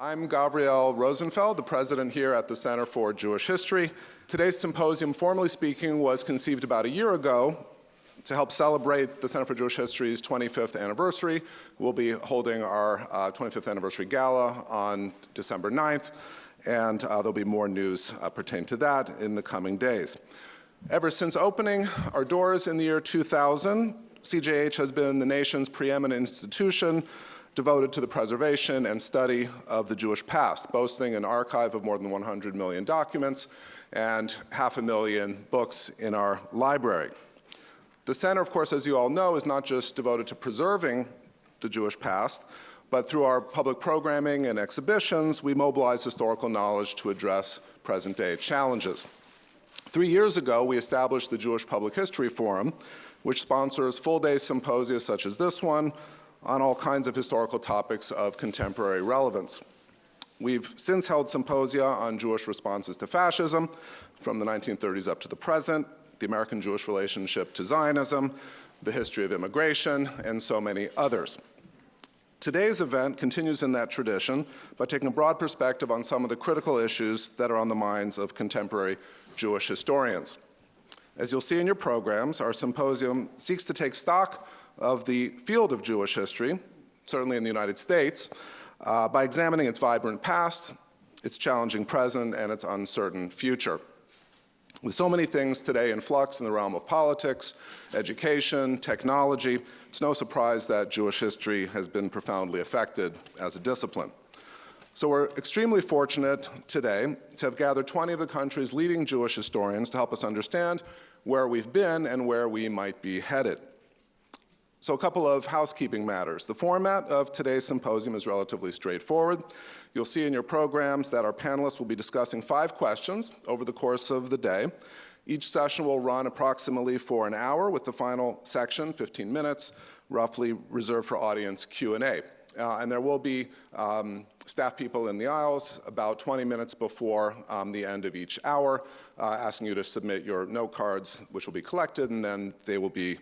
I'm Gabriel Rosenfeld, the president here at the Center for Jewish History. Today's symposium, formally speaking, was conceived about a year ago to help celebrate the Center for Jewish History's 25th anniversary. We'll be holding our 25th anniversary gala on December 9th, and there'll be more news pertaining to that in the coming days. Ever since opening our doors in the year 2000, CJH has been the nation's preeminent institution devoted to the preservation and study of the Jewish past, boasting an archive of more than 100 million documents and 500,000 books in our library. The Center, of course, as you all know, is not just devoted to preserving the Jewish past, but through our public programming and exhibitions, we mobilize historical knowledge to address present-day challenges. 3 years ago, we established the Jewish Public History Forum, which sponsors full-day symposia such as this one on all kinds of historical topics of contemporary relevance. We've since held symposia on Jewish responses to fascism from the 1930s up to the present, the American-Jewish relationship to Zionism, the history of immigration, and so many others. Today's event continues in that tradition by taking a broad perspective on some of the critical issues that are on the minds of contemporary Jewish historians. As you'll see in your programs, our symposium seeks to take stock of the field of Jewish history, certainly in the United States, by examining its vibrant past, its challenging present, and its uncertain future. With so many things today in flux in the realm of politics, education, technology, it's no surprise that Jewish history has been profoundly affected as a discipline. So we're extremely fortunate today to have gathered 20 of the country's leading Jewish historians to help us understand where we've been and where we might be headed. So a couple of housekeeping matters. The format of today's symposium is relatively straightforward. You'll see in your programs that our panelists will be discussing 5 questions over the course of the day. Each session will run approximately for an hour, with the final section, 15 minutes, roughly reserved for audience Q&A. And there will be staff people in the aisles about 20 minutes before the end of each hour, asking you to submit your note cards, which will be collected, and then they will be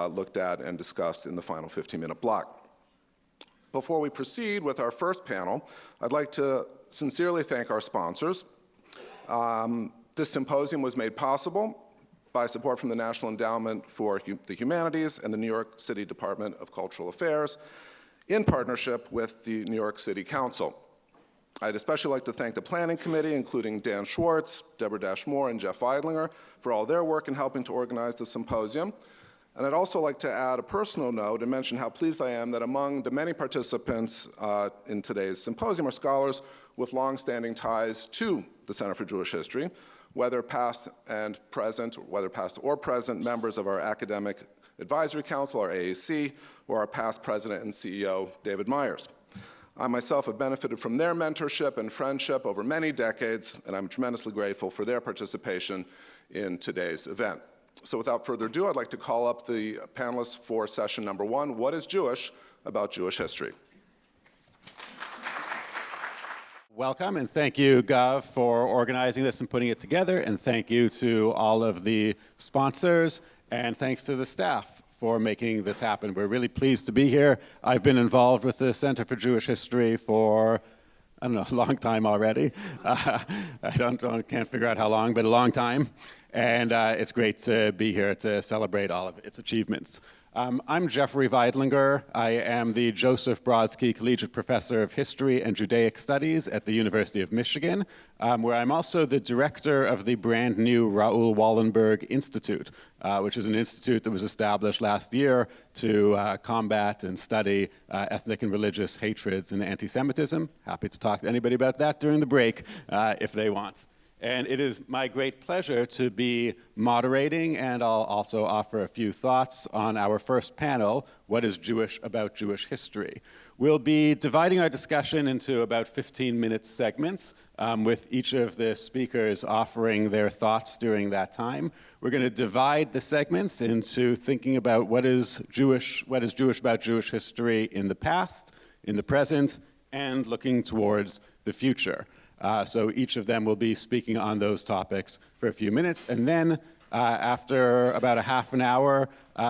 looked at and discussed in the final 15-minute block. Before we proceed with our first panel, I'd like to sincerely thank our sponsors. This symposium was made possible by support from the National Endowment for the Humanities and the New York City Department of Cultural Affairs, in partnership with the New York City Council. I'd especially like to thank the Planning Committee, including Dan Schwartz, Deborah Dashmore, and Jeff Eidlinger, for all their work in helping to organize the symposium. And I'd also like to add a personal note and mention how pleased I am that among the many participants in today's symposium are scholars with long-standing ties to the Center for Jewish History, whether past or present members of our Academic Advisory Council, our AAC, or our past president and CEO, David Myers. I myself have benefited from their mentorship and friendship over many decades, and I'm tremendously grateful for their participation in today's event. So without further ado, I'd like to call up the panelists for session number 1, What is Jewish about Jewish History? Welcome, and thank you, Gav, for organizing this and putting it together, and thank you to all of the sponsors, and thanks to the staff for making this happen. We're really pleased to be here. I've been involved with the Center for Jewish History for, I don't know, a long time already. Can't figure out how long, but a long time. And it's great to be here to celebrate all of its achievements. I'm Jeffrey Weidlinger. I am the Joseph Brodsky Collegiate Professor of History and Judaic Studies at the University of Michigan, where I'm also the director of the brand new Raoul Wallenberg Institute, which is an institute that was established last year to combat and study ethnic and religious hatreds and anti-Semitism. Happy to talk to anybody about that during the break if they want. And it is my great pleasure to be moderating, and I'll also offer a few thoughts on our first panel, What is Jewish about Jewish History? We'll be dividing our discussion into about 15-minute segments, with each of the speakers offering their thoughts during that time. We're going to divide the segments into thinking about what is Jewish about Jewish history in the past, in the present, and looking towards the future. So each of them will be speaking on those topics for a few minutes, and then after about a half an hour,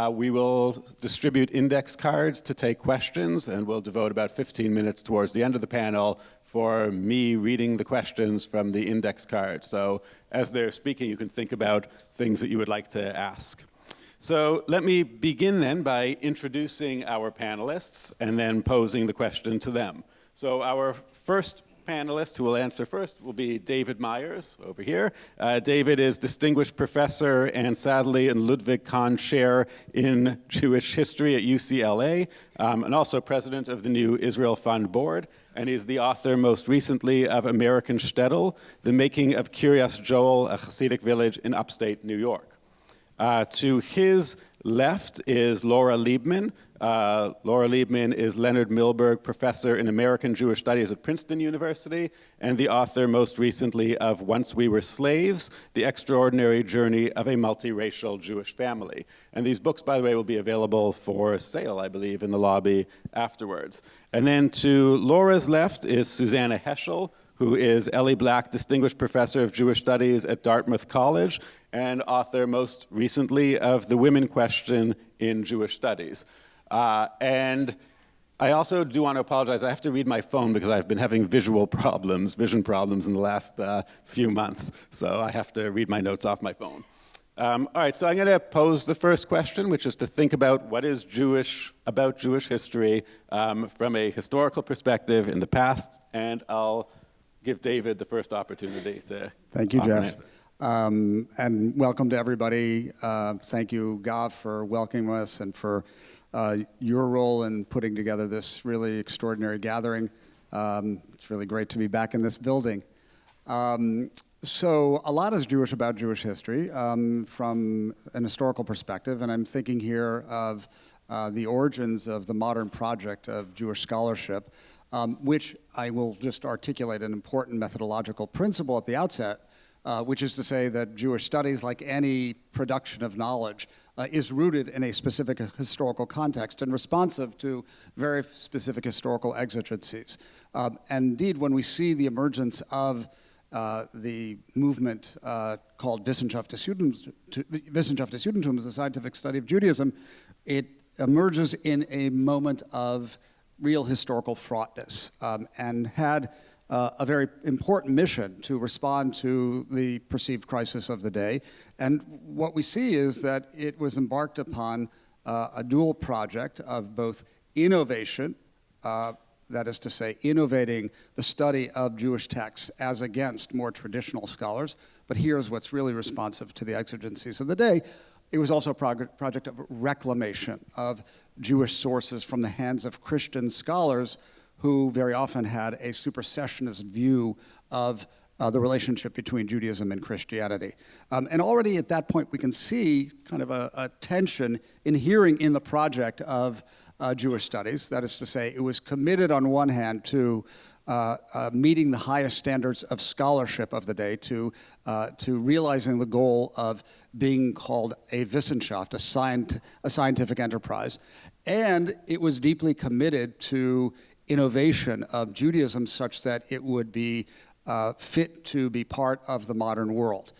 we will distribute index cards to take questions, and we'll devote about 15 minutes towards the end of the panel for me reading the questions from the index card. So as they're speaking, you can think about things that you would like to ask. So let me begin then by introducing our panelists and then posing the question to them. So our first panelist who will answer first will be David Myers over here. David is Distinguished Professor and Sadly and Ludwig Kahn Chair in Jewish History at UCLA, and also President of the new Israel Fund Board. And he's the author most recently of American Shtetl, The Making of Kiryas Joel, a Hasidic village in upstate New York. To his left is Laura Liebman. Laura Liebman is Leonard Milberg Professor in American Jewish Studies at Princeton University and the author most recently of Once We Were Slaves, The Extraordinary Journey of a Multiracial Jewish Family. And these books, by the way, will be available for sale, I believe, in the lobby afterwards. And then to Laura's left is Susanna Heschel, who is Ellie Black Distinguished Professor of Jewish Studies at Dartmouth College and author most recently of The Women Question in Jewish Studies. And I also do want to apologize. I have to read my phone because I've been having vision problems in the last few months. So I have to read my notes off my phone. All right, so I'm going to pose the first question, which is to think about what is Jewish about Jewish history from a historical perspective in the past, and I'll give David the first opportunity to. Thank you, Jeff. And welcome to everybody. Thank you, Gav, for welcoming us and for your role in putting together this really extraordinary gathering. It's really great to be back in this building. So a lot is Jewish about Jewish history from an historical perspective, and I'm thinking here of the origins of the modern project of Jewish scholarship, which I will just articulate an important methodological principle at the outset, which is to say that Jewish studies, like any production of knowledge, is rooted in a specific historical context and responsive to very specific historical exigencies. And indeed, when we see the emergence of the movement called Wissenschaft des Judentums, the scientific study of Judaism, it emerges in a moment of real historical fraughtness and had a very important mission to respond to the perceived crisis of the day. And what we see is that it was embarked upon a dual project of both innovation, that is to say, innovating the study of Jewish texts as against more traditional scholars. But here's what's really responsive to the exigencies of the day. It was also a project of reclamation of Jewish sources from the hands of Christian scholars who very often had a supersessionist view of the relationship between Judaism and Christianity. And already at that point, we can see kind of a tension inhering in the project of Jewish studies. That is to say, it was committed on one hand to meeting the highest standards of scholarship of the day, to realizing the goal of being called a Wissenschaft, a scientific enterprise. And it was deeply committed to innovation of Judaism such that it would be fit to be part of the modern world.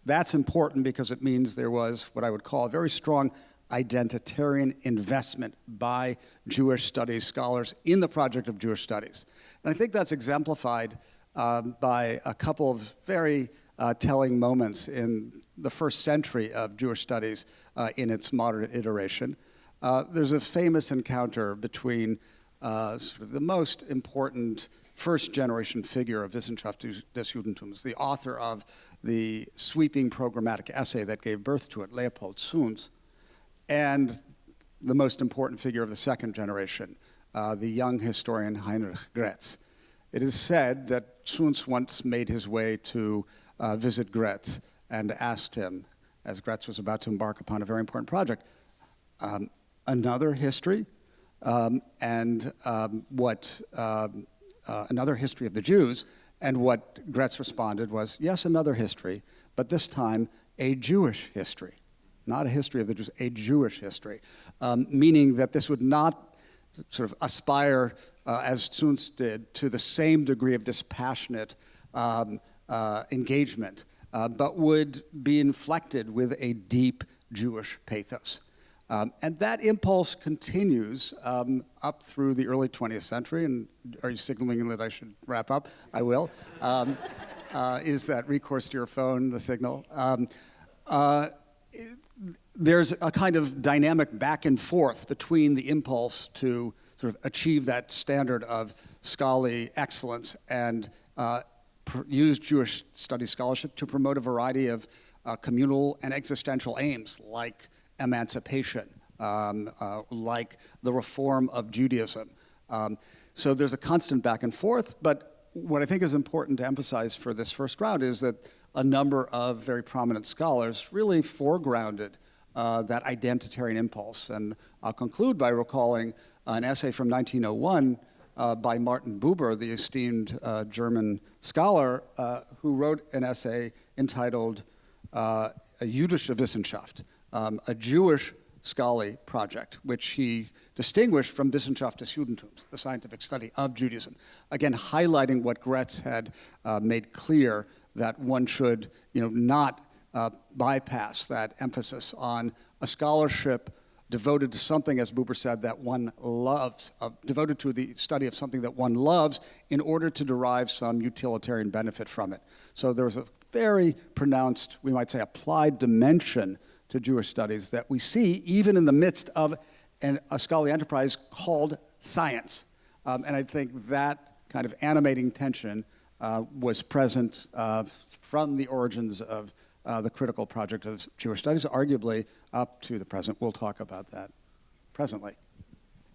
That's important because it means there was what I would call a very strong identitarian investment by Jewish studies scholars in the project of Jewish studies. And I think that's exemplified by a couple of very telling moments in the first century of Jewish studies in its modern iteration. There's a famous encounter between sort of the most important first-generation figure of Wissenschaft des Judentums, the author of the sweeping programmatic essay that gave birth to it, Leopold Zuntz, and the most important figure of the second generation, the young historian Heinrich Gretz. It is said that Zuntz once made his way to visit Gretz and asked him, as Gretz was about to embark upon a very important project, another history? Another history of the Jews, and what Gretz responded was, yes, another history, but this time a Jewish history. Not a history of the Jews, a Jewish history, meaning that this would not sort of aspire, as Zuntz did, to the same degree of dispassionate engagement, but would be inflected with a deep Jewish pathos. And that impulse continues up through the early 20th century. And are you signaling that I should wrap up? I will. Is that recourse to your phone the signal? There's a kind of dynamic back and forth between the impulse to sort of achieve that standard of scholarly excellence and use Jewish studies scholarship to promote a variety of communal and existential aims like emancipation, like the reform of Judaism. So there's a constant back and forth, but what I think is important to emphasize for this first round is that a number of very prominent scholars really foregrounded that identitarian impulse. And I'll conclude by recalling an essay from 1901 by Martin Buber, the esteemed German scholar, who wrote an essay entitled A Jüdische Wissenschaft, a Jewish scholarly project, which he distinguished from Wissenschaft des Judentums, the scientific study of Judaism. Again, highlighting what Gretz had made clear, that one should not bypass that emphasis on a scholarship devoted to something, as Buber said, that one loves, devoted to the study of something that one loves in order to derive some utilitarian benefit from it. So there was a very pronounced, we might say, applied dimension to Jewish studies that we see even in the midst of a scholarly enterprise called science. And I think that kind of animating tension was present from the origins of the critical project of Jewish studies, arguably up to the present. We'll talk about that presently.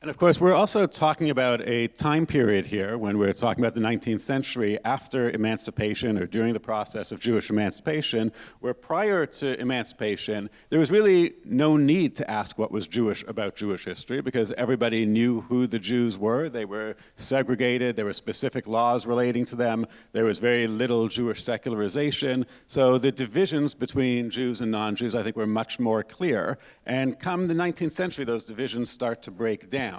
And of course, we're also talking about a time period here when we're talking about the 19th century after emancipation or during the process of Jewish emancipation, where prior to emancipation, there was really no need to ask what was Jewish about Jewish history because everybody knew who the Jews were. They were segregated. There were specific laws relating to them. There was very little Jewish secularization. So the divisions between Jews and non-Jews, I think, were much more clear. And come the 19th century, those divisions start to break down.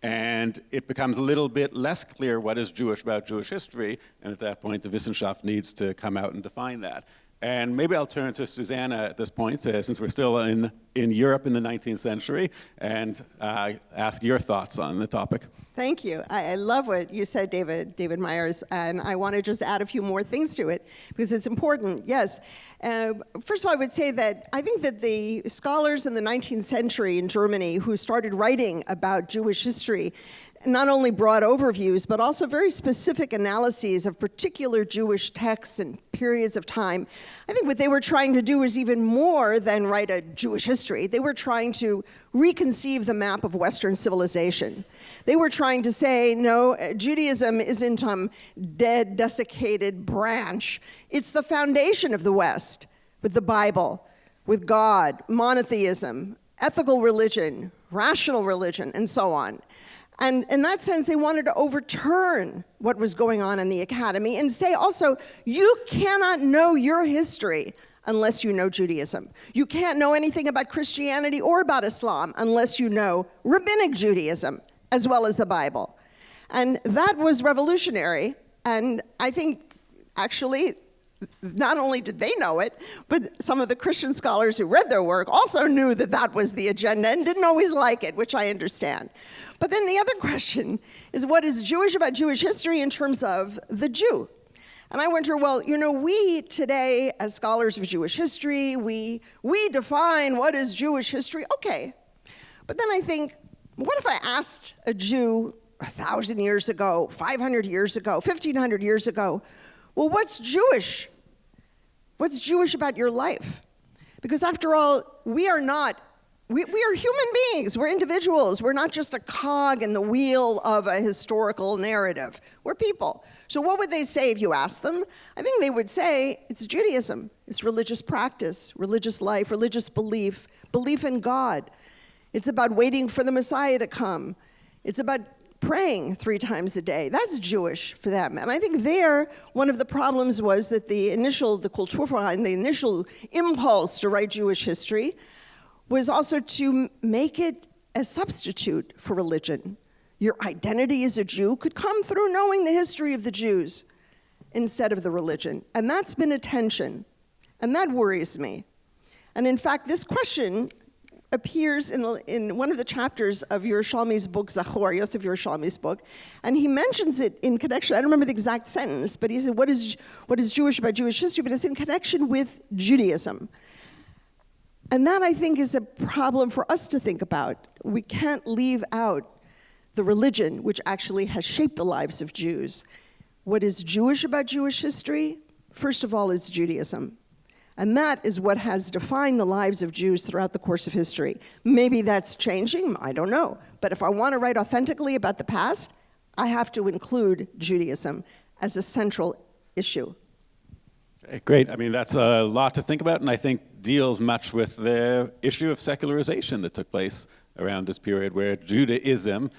And it becomes a little bit less clear what is Jewish about Jewish history, and at that point, the Wissenschaft needs to come out and define that. And maybe I'll turn to Susanna at this point, since we're still in Europe in the 19th century, and ask your thoughts on the topic. Thank you. I love what you said, David Myers, and I want to just add a few more things to it, because it's important, yes. First of all, I would say that I think that the scholars in the 19th century in Germany who started writing about Jewish history not only broad overviews, but also very specific analyses of particular Jewish texts and periods of time. I think what they were trying to do was even more than write a Jewish history. They were trying to reconceive the map of Western civilization. They were trying to say, no, Judaism isn't some dead, desiccated branch. It's the foundation of the West, with the Bible, with God, monotheism, ethical religion, rational religion, and so on. And in that sense, they wanted to overturn what was going on in the academy and say also, you cannot know your history unless you know Judaism. You can't know anything about Christianity or about Islam unless you know rabbinic Judaism as well as the Bible. And that was revolutionary. And I think, actually, not only did they know it, but some of the Christian scholars who read their work also knew that that was the agenda and didn't always like it, which I understand. But then the other question is, what is Jewish about Jewish history in terms of the Jew? And I wonder, well, we today, as scholars of Jewish history, we define what is Jewish history. Okay. But then I think, what if I asked a Jew 1,000 years ago, 500 years ago, 1,500 years ago, well, what's Jewish? What's Jewish about your life? Because after all, we are human beings. We're individuals. We're not just a cog in the wheel of a historical narrative. We're people. So what would they say if you asked them? I think they would say it's Judaism. It's religious practice, religious life, religious belief, belief in God. It's about waiting for the Messiah to come. It's about praying 3 times a day. That's Jewish for them. And I think there, one of the problems was that the Kulturverein, the initial impulse to write Jewish history was also to make it a substitute for religion. Your identity as a Jew could come through knowing the history of the Jews instead of the religion. And that's been a tension. And that worries me. And in fact, this question appears in one of the chapters of Yerushalmi's book, Zachor, Yosef Yerushalmi's book, and he mentions it in connection, I don't remember the exact sentence, but he said, what is Jewish about Jewish history? But it's in connection with Judaism. And that, I think, is a problem for us to think about. We can't leave out the religion which actually has shaped the lives of Jews. What is Jewish about Jewish history? First of all, it's Judaism. And that is what has defined the lives of Jews throughout the course of history. Maybe that's changing, I don't know. But if I want to write authentically about the past, I have to include Judaism as a central issue. Great. I mean, that's a lot to think about, and I think deals much with the issue of secularization that took place around this period, where Judaism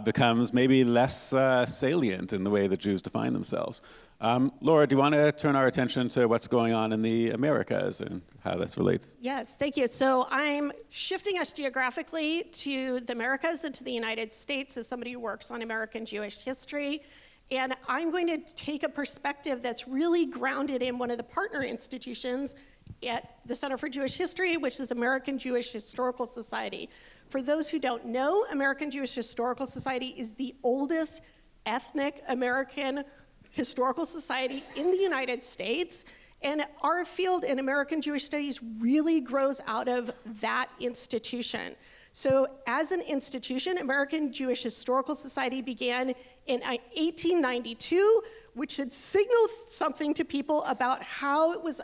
becomes maybe less salient in the way that Jews define themselves. Laura, do you want to turn our attention to what's going on in the Americas and how this relates? Yes, thank you. So I'm shifting us geographically to the Americas and to the United States as somebody who works on American Jewish history. And I'm going to take a perspective that's really grounded in one of the partner institutions at the Center for Jewish History, which is American Jewish Historical Society. For those who don't know, American Jewish Historical Society is the oldest ethnic American historical society in the United States. And our field in American Jewish Studies really grows out of that institution. So as an institution, American Jewish Historical Society began in 1892, which should signal something to people about how it was,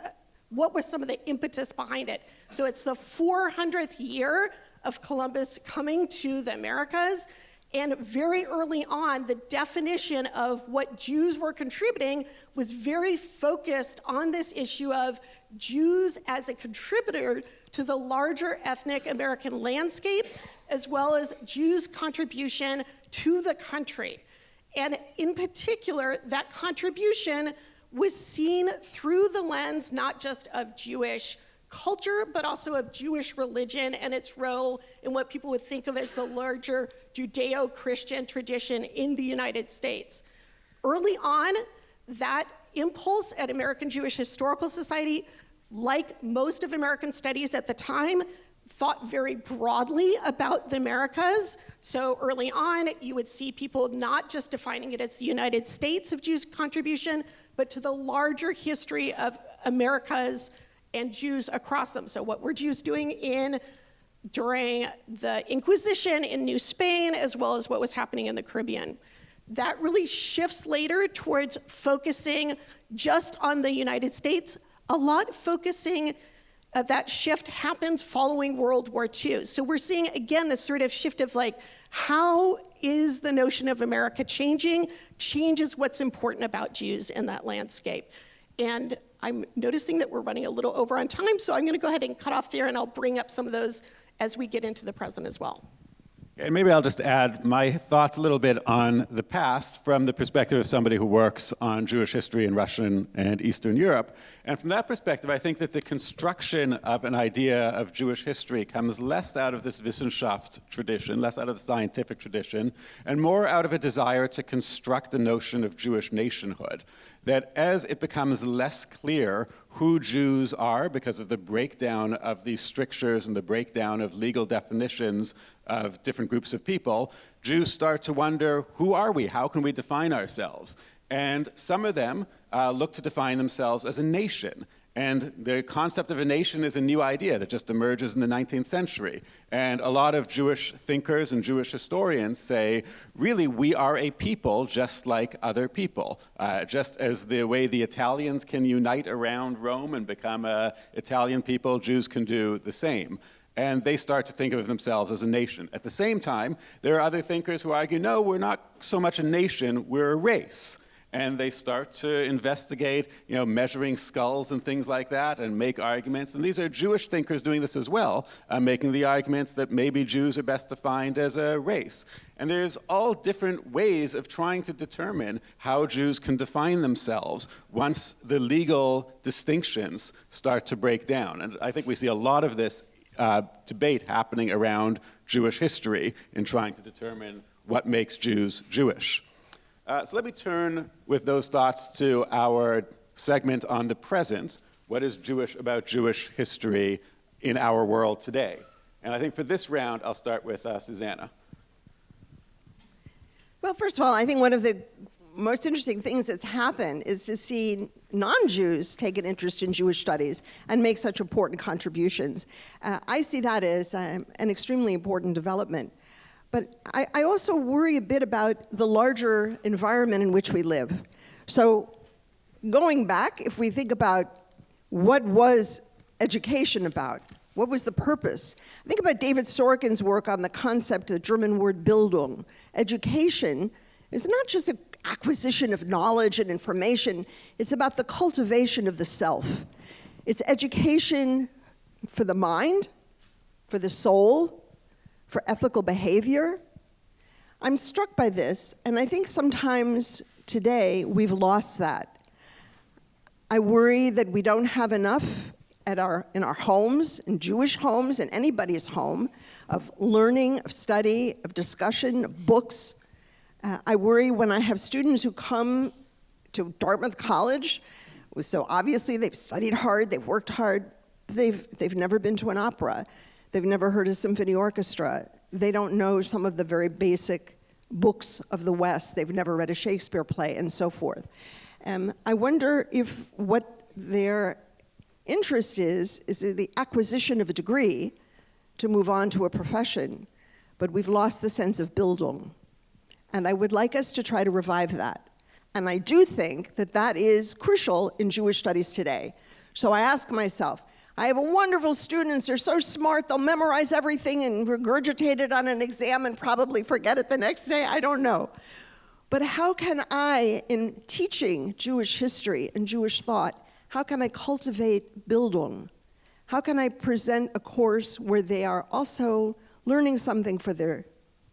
what was some of the impetus behind it. So it's the 400th year of Columbus coming to the Americas. And very early on, the definition of what Jews were contributing was very focused on this issue of Jews as a contributor to the larger ethnic American landscape, as well as Jews' contribution to the country. And in particular, that contribution was seen through the lens not just of Jewish culture, but also of Jewish religion and its role in what people would think of as the larger Judeo-Christian tradition in the United States. Early on, that impulse at American Jewish Historical Society, like most of American studies at the time, thought very broadly about the Americas. So early on, you would see people not just defining it as the United States of Jews' contribution, but to the larger history of Americas and Jews across them. So what were Jews doing during the Inquisition in New Spain, as well as what was happening in the Caribbean. That really shifts later towards focusing just on the United States. A lot focusing that shift happens following World War II. So we're seeing, again, this sort of shift of like, how is the notion of America changing? Changes what's important about Jews in that landscape. And I'm noticing that we're running a little over on time, so I'm going to go ahead and cut off there, and I'll bring up some of those as we get into the present as well. And maybe I'll just add my thoughts a little bit on the past from the perspective of somebody who works on Jewish history in Russian and Eastern Europe. And from that perspective, I think that the construction of an idea of Jewish history comes less out of this Wissenschaft tradition, less out of the scientific tradition, and more out of a desire to construct the notion of Jewish nationhood. That as it becomes less clear who Jews are because of the breakdown of these strictures and the breakdown of legal definitions of different groups of people, Jews start to wonder, who are we? How can we define ourselves? And some of them look to define themselves as a nation. And the concept of a nation is a new idea that just emerges in the 19th century. And a lot of Jewish thinkers and Jewish historians say, really, we are a people just like other people. Just as the way the Italians can unite around Rome and become an Italian people, Jews can do the same. And they start to think of themselves as a nation. At the same time, there are other thinkers who argue, no, we're not so much a nation, we're a race. And they start to investigate, measuring skulls and things like that and make arguments. And these are Jewish thinkers doing this as well, making the arguments that maybe Jews are best defined as a race. And there's all different ways of trying to determine how Jews can define themselves once the legal distinctions start to break down. And I think we see a lot of this debate happening around Jewish history in trying to determine what makes Jews Jewish. So let me turn with those thoughts to our segment on the present. What is Jewish about Jewish history in our world today? And I think for this round, I'll start with Susanna. Well, first of all, I think one of the most interesting things that's happened is to see non-Jews take an interest in Jewish studies and make such important contributions. I see that as an extremely important development. But I also worry a bit about the larger environment in which we live. So going back, if we think about what was education about, what was the purpose? Think about David Sorkin's work on the concept of the German word Bildung. Education is not just an acquisition of knowledge and information, it's about the cultivation of the self. It's education for the mind, for the soul, for ethical behavior. I'm struck by this, and I think sometimes today we've lost that. I worry that we don't have enough in our homes, in Jewish homes, in anybody's home, of learning, of study, of discussion, of books. I worry when I have students who come to Dartmouth College, so obviously they've studied hard, they've worked hard, they've never been to an opera, they've never heard a symphony orchestra, they don't know some of the very basic books of the West, they've never read a Shakespeare play, and so forth. I wonder if what their interest is the acquisition of a degree to move on to a profession, but we've lost the sense of Bildung. And I would like us to try to revive that. And I do think that that is crucial in Jewish studies today. So I ask myself, I have wonderful students, they're so smart, they'll memorize everything and regurgitate it on an exam and probably forget it the next day, I don't know. But how can I, in teaching Jewish history and Jewish thought, how can I cultivate Bildung? How can I present a course where they are also learning something for their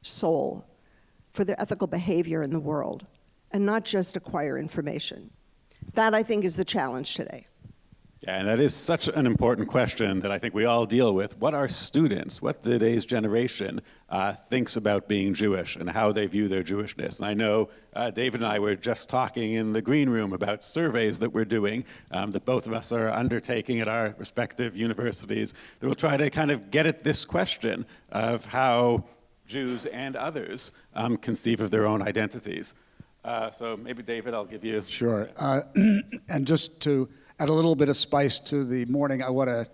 soul, for their ethical behavior in the world, and not just acquire information? That, I think, is the challenge today. Yeah, and that is such an important question that I think we all deal with. What are students, what today's generation thinks about being Jewish and how they view their Jewishness? And I know David and I were just talking in the green room about surveys that we're doing, that both of us are undertaking at our respective universities, that will try to kind of get at this question of how Jews and others conceive of their own identities. So maybe, David, I'll give you... Sure. And just to add a little bit of spice to the morning, I want to,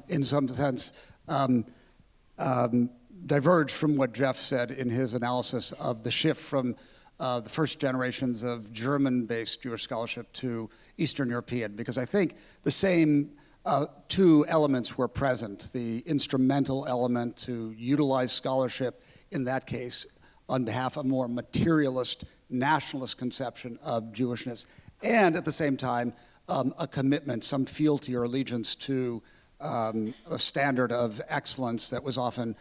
in some sense, diverge from what Jeff said in his analysis of the shift from the first generations of German-based Jewish scholarship to Eastern European, because I think the same two elements were present. The instrumental element to utilize scholarship, in that case, on behalf of a more materialist, nationalist conception of Jewishness, and at the same time, a commitment, some fealty or allegiance to a standard of excellence that was often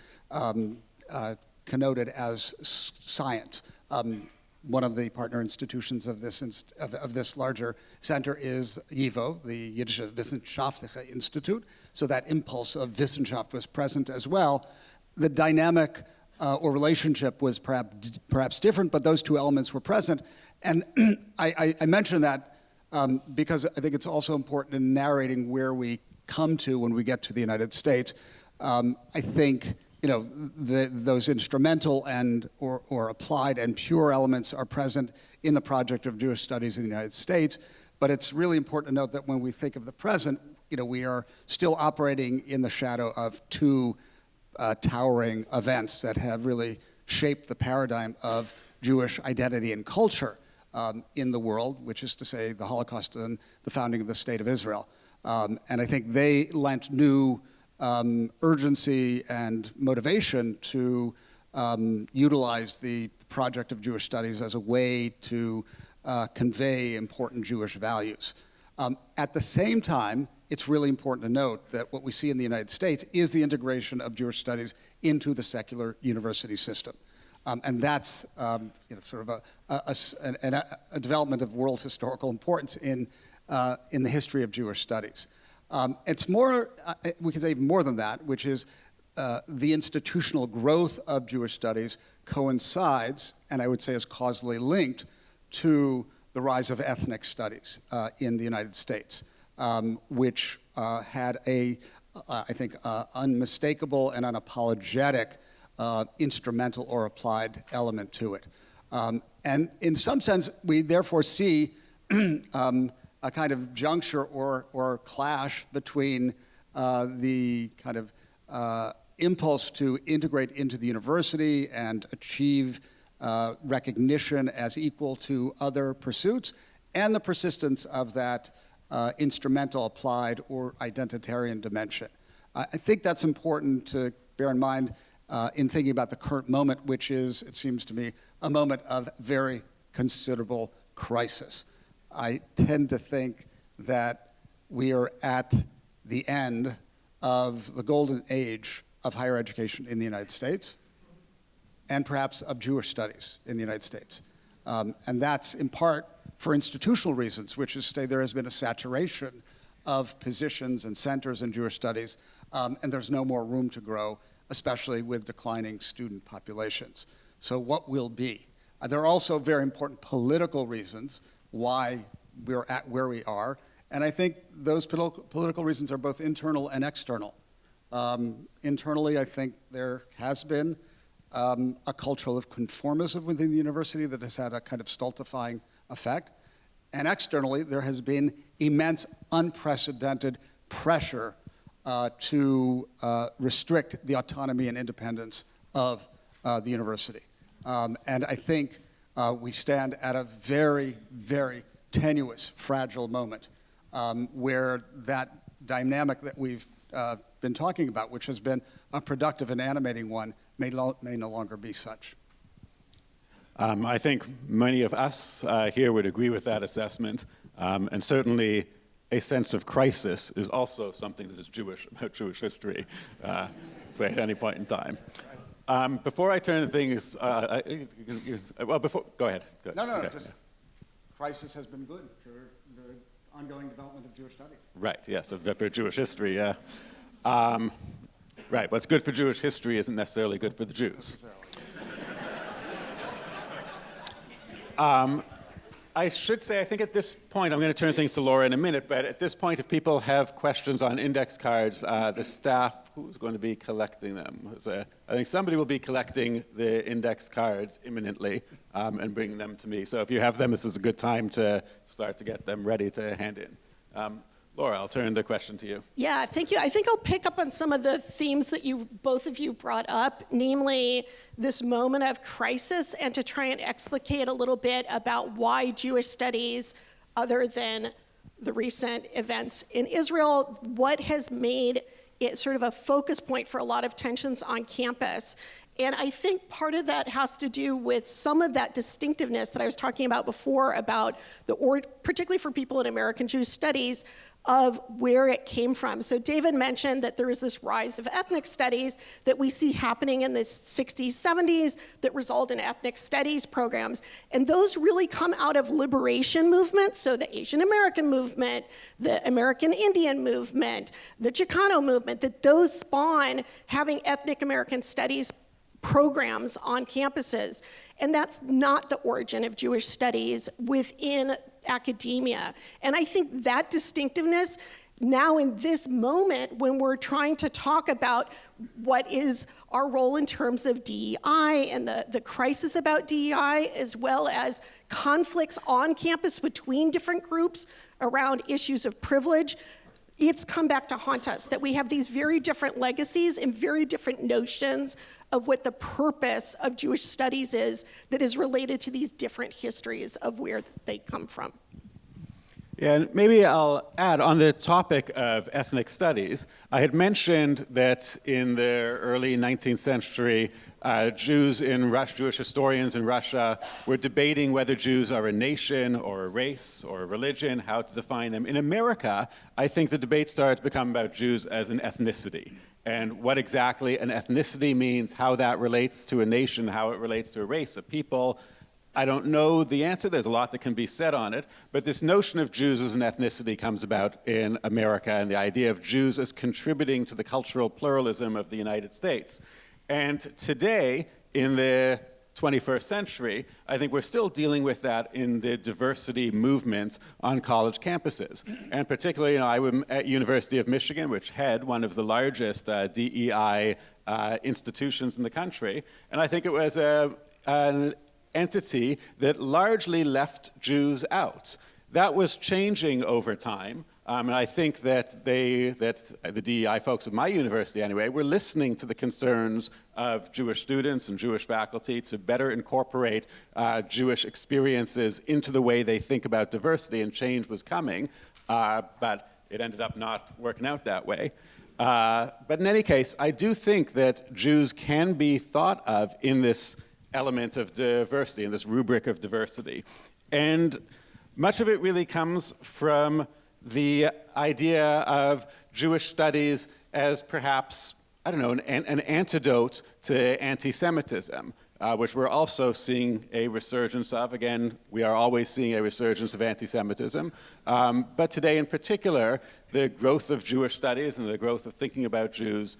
connoted as science. One of the partner institutions of this larger center is YIVO, the Yiddish Wissenschaftliche Institute, so that impulse of Wissenschaft was present as well. The dynamic or relationship was perhaps different, but those two elements were present. And I mention that because I think it's also important in narrating where we come to when we get to the United States. I think those instrumental and or applied and pure elements are present in the project of Jewish studies in the United States. But it's really important to note that when we think of the present, we are still operating in the shadow of two towering events that have really shaped the paradigm of Jewish identity and culture in the world, which is to say the Holocaust and the founding of the State of Israel. And I think they lent new urgency and motivation to utilize the project of Jewish studies as a way to convey important Jewish values. At the same time, it's really important to note that what we see in the United States is the integration of Jewish studies into the secular university system. And that's sort of a development of world historical importance in the history of Jewish studies. It's more, we can say more than that, which is the institutional growth of Jewish studies coincides, and I would say is causally linked, to the rise of ethnic studies in the United States, which had a I think, unmistakable and unapologetic instrumental or applied element to it. And in some sense, we therefore see a kind of juncture or clash between the kind of impulse to integrate into the university and achieve recognition as equal to other pursuits, and the persistence of that instrumental, applied, or identitarian dimension. I think that's important to bear in mind in thinking about the current moment, which is, it seems to me, a moment of very considerable crisis. I tend to think that we are at the end of the golden age of higher education in the United States, and perhaps of Jewish studies in the United States. And that's in part for institutional reasons, which is to say there has been a saturation of positions and centers in Jewish studies, and there's no more room to grow, especially with declining student populations. So what will be? There are also very important political reasons why we're at where we are, and I think those political reasons are both internal and external. Internally, I think there has been a culture of conformism within the university that has had a kind of stultifying effect. And externally, there has been immense, unprecedented pressure to restrict the autonomy and independence of the university. And I think we stand at a very, very tenuous, fragile moment where that dynamic that we've been talking about, which has been a productive and animating one, may no longer be such. I think many of us here would agree with that assessment, and certainly a sense of crisis is also something that is Jewish about Jewish history, say at any point in time. Before I turn to things, go ahead. No, okay. just crisis has been good for the ongoing development of Jewish studies. Right, yes, for Jewish history, yeah. Right, what's good for Jewish history isn't necessarily good for the Jews. I should say, I think at this point, I'm going to turn things to Laura in a minute, but at this point, if people have questions on index cards, the staff, who's going to be collecting them? I think somebody will be collecting the index cards imminently and bringing them to me. So if you have them, this is a good time to start to get them ready to hand in. Laura, I'll turn the question to you. Yeah, thank you. I think I'll pick up on some of the themes that both of you brought up, namely this moment of crisis, and to try and explicate a little bit about why Jewish studies, other than the recent events in Israel, what has made it sort of a focus point for a lot of tensions on campus. And I think part of that has to do with some of that distinctiveness that I was talking about before about particularly for people in American Jewish studies, of where it came from. So David mentioned that there is this rise of ethnic studies that we see happening in the 60s, 70s that result in ethnic studies programs. And those really come out of liberation movements, so the Asian American movement, the American Indian movement, the Chicano movement, that those spawn having ethnic American studies programs on campuses. And that's not the origin of Jewish studies within academia. And I think that distinctiveness now in this moment when we're trying to talk about what is our role in terms of DEI and the crisis about DEI, as well as conflicts on campus between different groups around issues of privilege, it's come back to haunt us, that we have these very different legacies and very different notions of what the purpose of Jewish studies is that is related to these different histories of where they come from. Yeah, and maybe I'll add on the topic of ethnic studies. I had mentioned that in the early 19th century, Jews in Russia, Jewish historians in Russia, were debating whether Jews are a nation or a race or a religion, how to define them. In America, I think the debate started to become about Jews as an ethnicity, and what exactly an ethnicity means, how that relates to a nation, how it relates to a race, a people. I don't know the answer. There's a lot that can be said on it, but this notion of Jews as an ethnicity comes about in America, and the idea of Jews as contributing to the cultural pluralism of the United States. And today, in the 21st century, I think we're still dealing with that in the diversity movement on college campuses. And particularly, I was at University of Michigan, which had one of the largest DEI institutions in the country. And I think it was an entity that largely left Jews out. That was changing over time. And I think that the DEI folks at my university, anyway, were listening to the concerns of Jewish students and Jewish faculty to better incorporate Jewish experiences into the way they think about diversity, and change was coming, but it ended up not working out that way. But in any case, I do think that Jews can be thought of in this element of diversity, in this rubric of diversity. And much of it really comes from the idea of Jewish studies as perhaps, I don't know, an antidote to anti-Semitism, which we're also seeing a resurgence of. Again, we are always seeing a resurgence of anti-Semitism. But today in particular, the growth of Jewish studies and the growth of thinking about Jews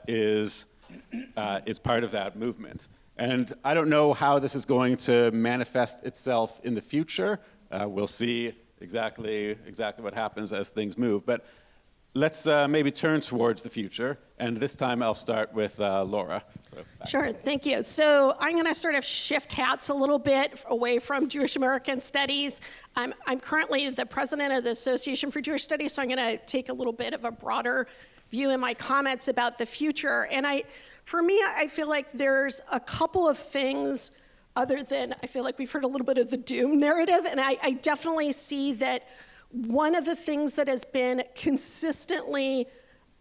is part of that movement. And I don't know how this is going to manifest itself in the future. We'll see exactly what happens as things move. But let's maybe turn towards the future. And this time I'll start with Laura. Sure, thank you. So I'm going to sort of shift hats a little bit away from Jewish American Studies. I'm currently the president of the Association for Jewish Studies, so I'm going to take a little bit of a broader view in my comments about the future. And for me, I feel like there's a couple of things other than, I feel like we've heard a little bit of the doom narrative, and I definitely see that one of the things that has been consistently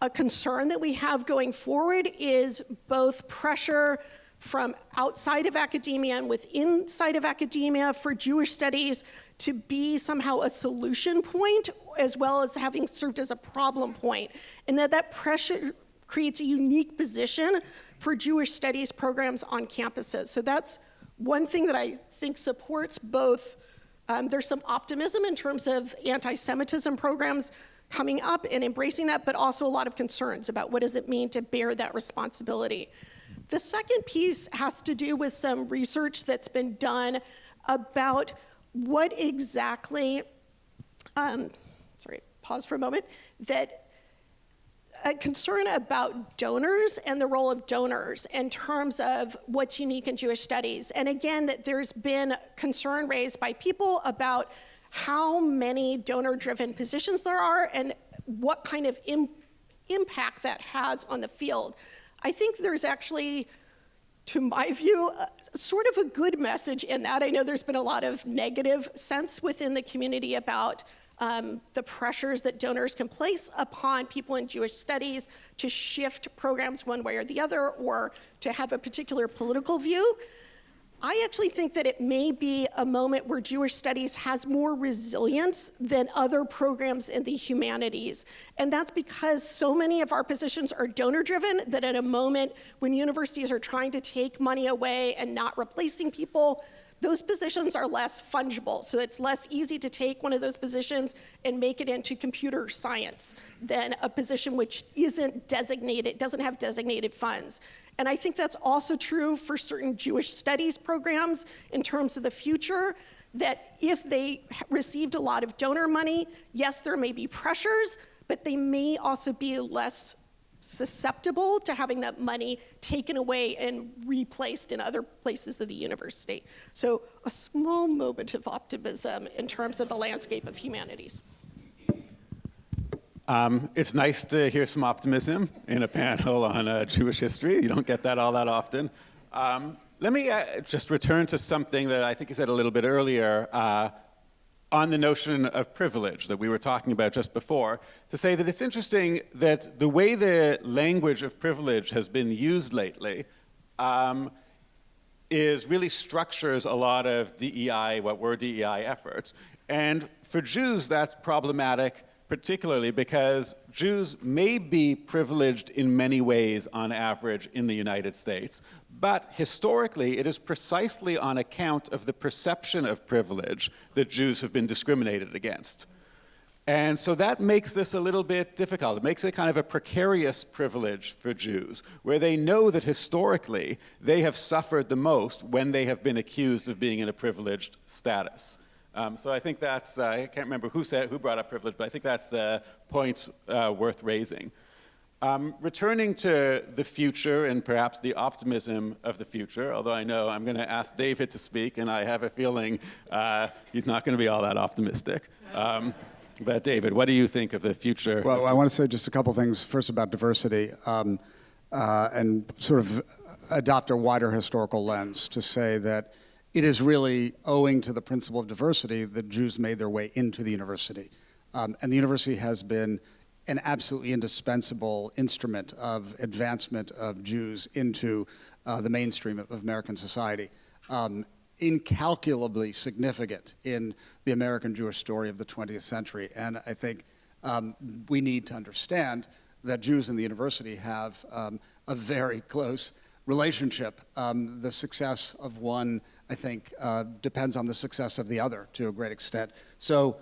a concern that we have going forward is both pressure from outside of academia and within inside of academia for Jewish studies to be somehow a solution point, as well as having served as a problem point, and that pressure creates a unique position for Jewish studies programs on campuses. So that's one thing that I think supports both, there's some optimism in terms of anti-Semitism programs coming up and embracing that, but also a lot of concerns about what does it mean to bear that responsibility. The second piece has to do with some research that's been done about what exactly, sorry, pause for a moment, that a concern about donors and the role of donors in terms of what's unique in Jewish studies. And again, that there's been concern raised by people about how many donor-driven positions there are and what kind of impact that has on the field. I think there's actually, to my view, sort of a good message in that. I know there's been a lot of negative sense within the community about the pressures that donors can place upon people in Jewish studies to shift programs one way or the other, or to have a particular political view. I actually think that it may be a moment where Jewish studies has more resilience than other programs in the humanities. And that's because so many of our positions are donor-driven that at a moment when universities are trying to take money away and not replacing people, those positions are less fungible. So it's less easy to take one of those positions and make it into computer science than a position which isn't designated, doesn't have designated funds. And I think that's also true for certain Jewish studies programs in terms of the future, that if they received a lot of donor money, yes, there may be pressures, but they may also be less susceptible to having that money taken away and replaced in other places of the university. So a small moment of optimism in terms of the landscape of humanities. It's nice to hear some optimism in a panel on Jewish history. You don't get that all that often. Let me just return to something that I think you said a little bit earlier on the notion of privilege that we were talking about just before, to say that it's interesting that the way the language of privilege has been used lately is really structures a lot of DEI, what were DEI efforts. And for Jews, that's problematic, particularly because Jews may be privileged in many ways on average in the United States, but historically it is precisely on account of the perception of privilege that Jews have been discriminated against. And so that makes this a little bit difficult. It makes it kind of a precarious privilege for Jews, where they know that historically they have suffered the most when they have been accused of being in a privileged status. So I think that's, I can't remember who brought up privilege, but I think that's the point worth raising. Returning to the future and perhaps the optimism of the future, although I know I'm going to ask David to speak, and I have a feeling he's not going to be all that optimistic. But David, what do you think of the future? Well, I want to say just a couple things. First about diversity, and sort of adopt a wider historical lens to say that it is really owing to the principle of diversity that Jews made their way into the university. And the university has been an absolutely indispensable instrument of advancement of Jews into the mainstream of American society. Incalculably significant in the American Jewish story of the 20th century. And I think we need to understand that Jews in the university have a very close relationship. The success of one, I think, depends on the success of the other to a great extent. So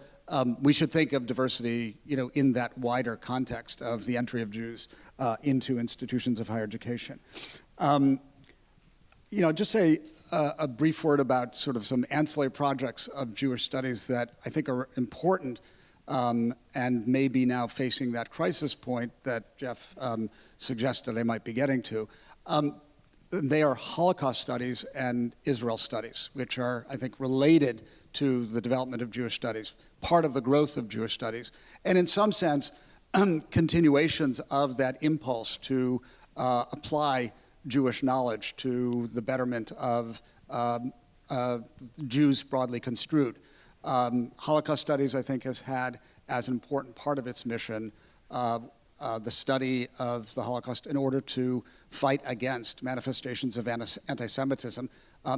we should think of diversity, in that wider context of the entry of Jews into institutions of higher education. Just say a brief word about sort of some ancillary projects of Jewish studies that I think are important and may be now facing that crisis point that Jeff suggested I might be getting to. They are Holocaust studies and Israel studies, which are, I think, related to the development of Jewish studies, part of the growth of Jewish studies, and in some sense, continuations of that impulse to apply Jewish knowledge to the betterment of Jews broadly construed. Holocaust studies, I think, has had as an important part of its mission the study of the Holocaust in order to fight against manifestations of anti-Semitism,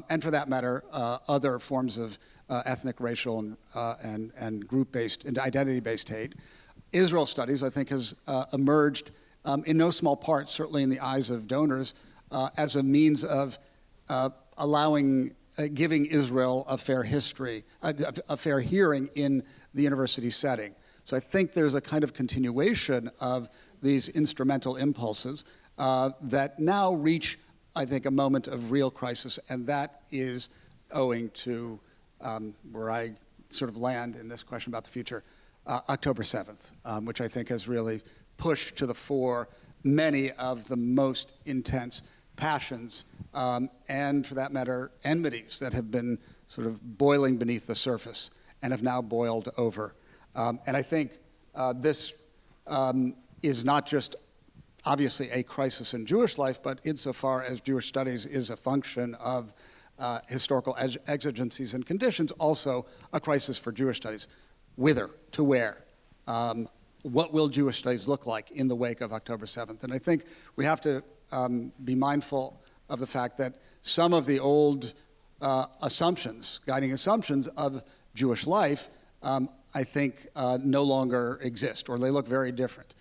and for that matter, other forms of ethnic, racial, and group-based and identity-based hate. Israel studies, I think, has emerged in no small part, certainly in the eyes of donors, as a means of giving Israel a fair history, a fair hearing in the university setting. So I think there's a kind of continuation of these instrumental impulses that now reach, I think, a moment of real crisis, and that is owing to where I sort of land in this question about the future, October 7th, which I think has really pushed to the fore many of the most intense passions and, for that matter, enmities that have been sort of boiling beneath the surface and have now boiled over. And I think this is not just obviously a crisis in Jewish life, but insofar as Jewish studies is a function of historical exigencies and conditions, also a crisis for Jewish studies. Whither? To where? What will Jewish studies look like in the wake of October 7th? And I think we have to be mindful of the fact that some of the old guiding assumptions of Jewish life, I think no longer exist, or they look very different.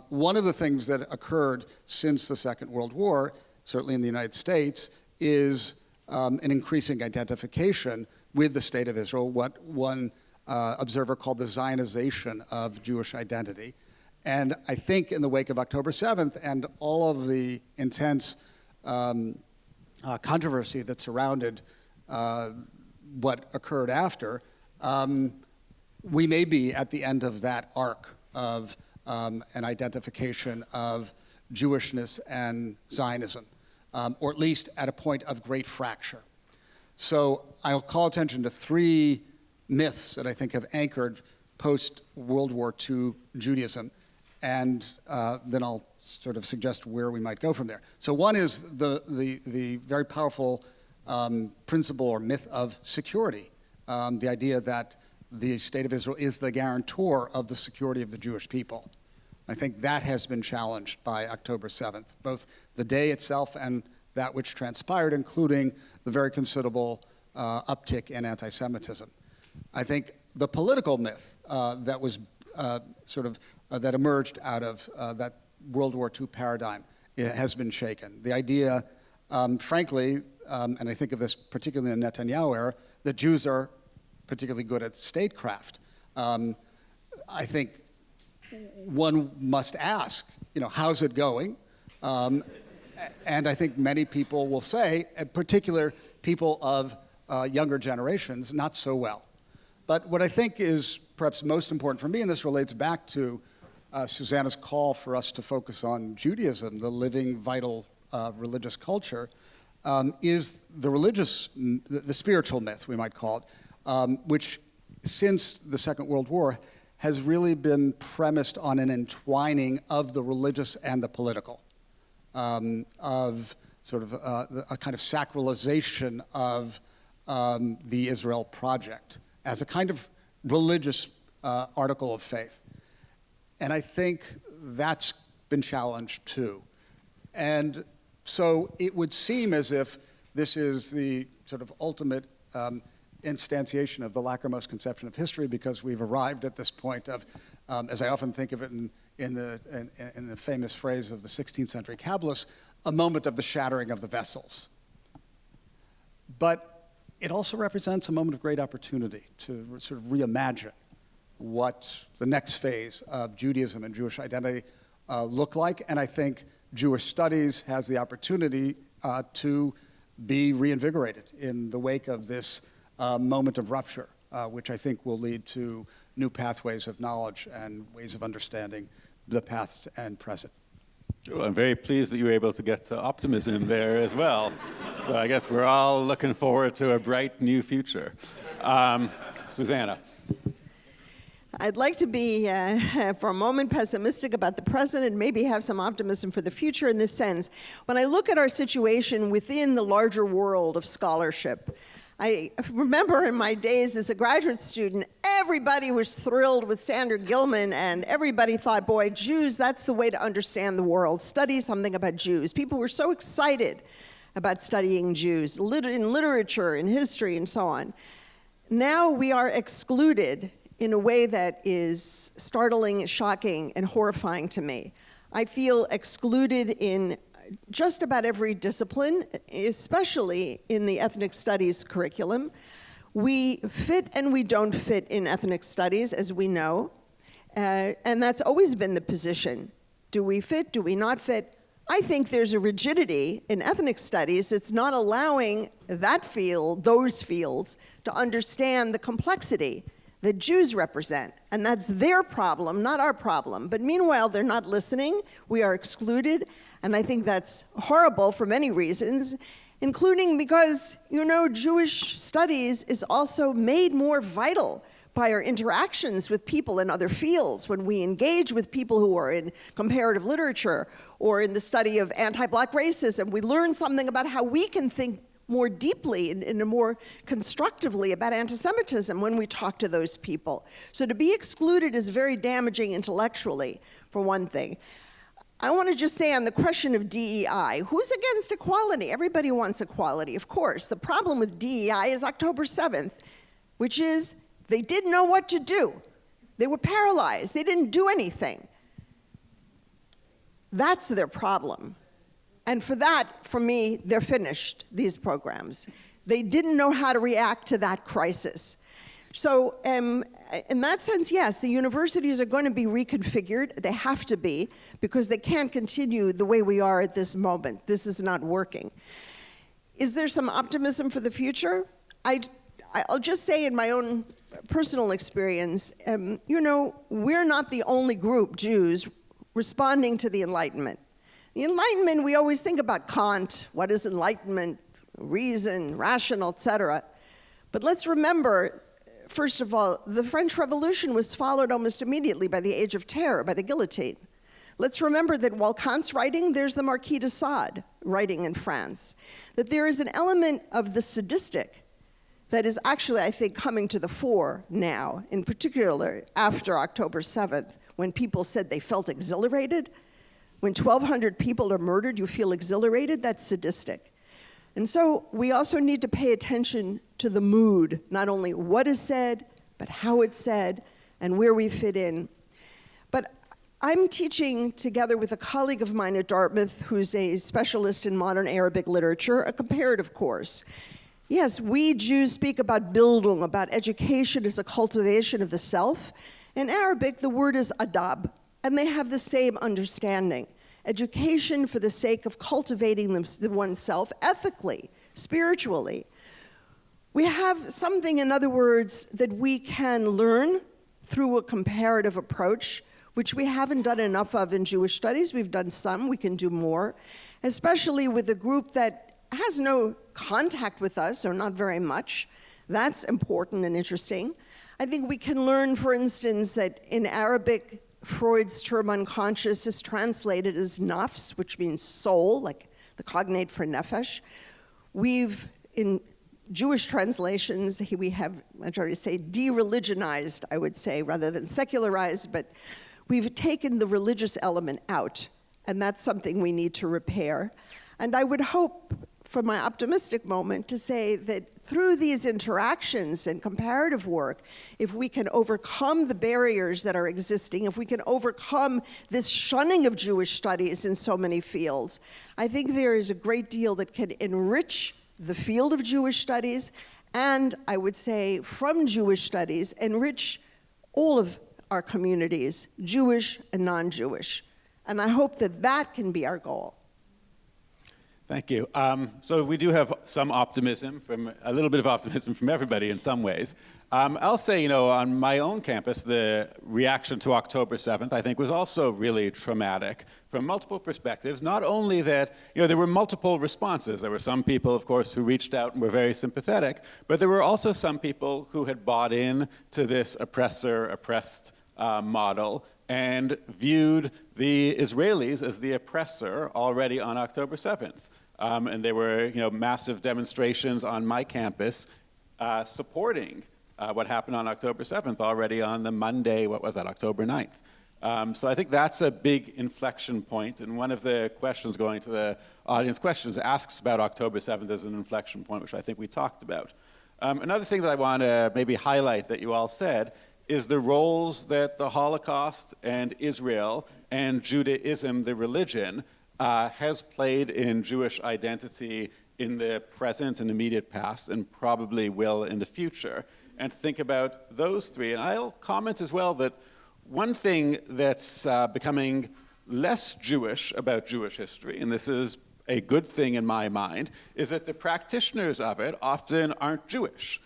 One of the things that occurred since the Second World War, certainly in the United States, is an increasing identification with the State of Israel, what one observer called the Zionization of Jewish identity. And I think in the wake of October 7th and all of the intense controversy that surrounded what occurred after, we may be at the end of that arc of an identification of Jewishness and Zionism, or at least at a point of great fracture. So I'll call attention to three myths that I think have anchored post-World War II Judaism, and then I'll sort of suggest where we might go from there. So one is the very powerful principle or myth of security, the idea that the State of Israel is the guarantor of the security of the Jewish people. I think that has been challenged by October 7th, both the day itself and that which transpired, including the very considerable uptick in anti-Semitism. I think the political myth that was that emerged out of that World War II paradigm has been shaken. The idea, frankly, and I think of this particularly in the Netanyahu era, that Jews are particularly good at statecraft. I think one must ask, how's it going? And I think many people will say, in particular people of younger generations, not so well. But what I think is perhaps most important for me, and this relates back to Susanna's call for us to focus on Judaism, the living, vital religious culture, is the spiritual myth, we might call it, which since the Second World War has really been premised on an entwining of the religious and the political, of sort of a kind of sacralization of the Israel project as a kind of religious article of faith. And I think that's been challenged too. And so it would seem as if this is the sort of ultimate instantiation of the Lachrymose conception of history, because we've arrived at this point of, as I often think of it in the famous phrase of the 16th century Kabbalists, a moment of the shattering of the vessels. But it also represents a moment of great opportunity to sort of reimagine what the next phase of Judaism and Jewish identity look like. And I think Jewish studies has the opportunity to be reinvigorated in the wake of this moment of rupture, which I think will lead to new pathways of knowledge and ways of understanding the past and present. Well, I'm very pleased that you were able to get to optimism there as well. So I guess we're all looking forward to a bright new future. Susanna. I'd like to be, for a moment, pessimistic about the present and maybe have some optimism for the future in this sense. When I look at our situation within the larger world of scholarship, I remember in my days as a graduate student, everybody was thrilled with Sandra Gilman, and everybody thought, boy, Jews, that's the way to understand the world. Study something about Jews. People were so excited about studying Jews, in literature, in history, and so on. Now we are excluded in a way that is startling, shocking, and horrifying to me. I feel excluded in just about every discipline, especially in the ethnic studies curriculum. We fit and we don't fit in ethnic studies, as we know, and that's always been the position. Do we fit? Do we not fit? I think there's a rigidity in ethnic studies. It's not allowing that field, those fields, to understand the complexity that Jews represent, and that's their problem, not our problem. But meanwhile, they're not listening. We are excluded, and I think that's horrible for many reasons, including because, Jewish studies is also made more vital by our interactions with people in other fields, when we engage with people who are in comparative literature or in the study of anti-Black racism. We learn something about how we can think more deeply and more constructively about anti-Semitism when we talk to those people. So to be excluded is very damaging intellectually, for one thing. I want to just say on the question of DEI, who's against equality? Everybody wants equality, of course. The problem with DEI is October 7th, which is they didn't know what to do. They were paralyzed. They didn't do anything. That's their problem. And for me, they're finished, these programs. They didn't know how to react to that crisis. So in that sense, yes, the universities are going to be reconfigured. They have to be, because they can't continue the way we are at this moment. This is not working. Is there some optimism for the future? I'll just say in my own personal experience, we're not the only group, Jews, responding to the Enlightenment. The Enlightenment, we always think about Kant, what is enlightenment, reason, rational, etc. But let's remember, first of all, the French Revolution was followed almost immediately by the Age of Terror, by the guillotine. Let's remember that while Kant's writing, there's the Marquis de Sade writing in France. That there is an element of the sadistic that is actually, I think, coming to the fore now, in particular after October 7th, when people said they felt exhilarated. When 1,200 people are murdered, you feel exhilarated, that's sadistic. And so we also need to pay attention to the mood, not only what is said, but how it's said, and where we fit in. But I'm teaching together with a colleague of mine at Dartmouth, who's a specialist in modern Arabic literature, a comparative course. Yes, we Jews speak about Bildung, about education as a cultivation of the self, In Arabic, the word is adab, and they have the same understanding. Education for the sake of cultivating oneself ethically, spiritually. We have something, in other words, that we can learn through a comparative approach, which we haven't done enough of in Jewish studies. We've done some, we can do more, especially with a group that has no contact with us, or not very much. That's important and interesting. I think we can learn, for instance, that in Arabic, Freud's term unconscious is translated as nafs, which means soul, like the cognate for nefesh. In Jewish translations, we have, I try to say, de-religionized, I would say, rather than secularized, but we've taken the religious element out, and that's something we need to repair. And I would hope, from my optimistic moment, to say that through these interactions and comparative work, if we can overcome the barriers that are existing, if we can overcome this shunning of Jewish studies in so many fields, I think there is a great deal that can enrich the field of Jewish studies, and I would say from Jewish studies, enrich all of our communities, Jewish and non-Jewish. And I hope that that can be our goal. Thank you. So we do have some optimism, a little bit of optimism from everybody in some ways. I'll say, on my own campus, the reaction to October 7th, I think, was also really traumatic from multiple perspectives. Not only that, there were multiple responses. There were some people, of course, who reached out and were very sympathetic, but there were also some people who had bought in to this oppressor-oppressed model and viewed the Israelis as the oppressor already on October 7th. And there were massive demonstrations on my campus supporting what happened on October 7th already on the Monday, October 9th. So I think that's a big inflection point. And one of the questions going to the audience questions asks about October 7th as an inflection point, which I think we talked about. Another thing that I want to maybe highlight that you all said is the roles that the Holocaust and Israel and Judaism, the religion, has played in Jewish identity in the present and immediate past, and probably will in the future, and think about those three. And I'll comment as well that one thing that's becoming less Jewish about Jewish history, and this is a good thing in my mind, is that the practitioners of it often aren't Jewish.